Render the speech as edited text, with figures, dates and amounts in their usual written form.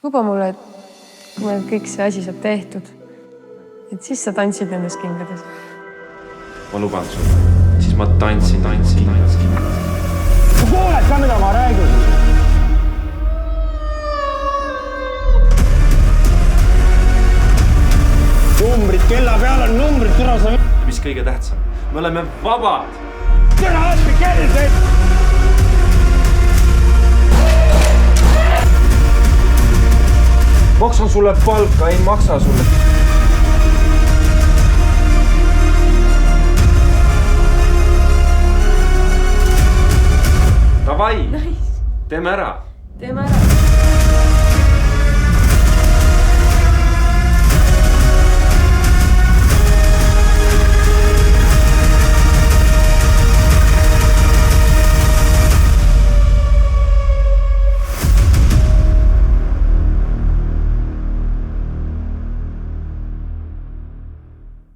Luba mulle, et kui meil kõik see asi saab tehtud, et siis sa tantsid nendes kingades. Ma luban sulle, siis ma tantsin. Sa kuuled ka, mida ma räägin? Numbrid, kella peal on numbrid, türa sa... Mis kõige tähtsam? Me oleme vabad! Türa asmi kell teed! Maksan sulle palka, ei maksa sulle. Davai, teeme ära. Teeme ära.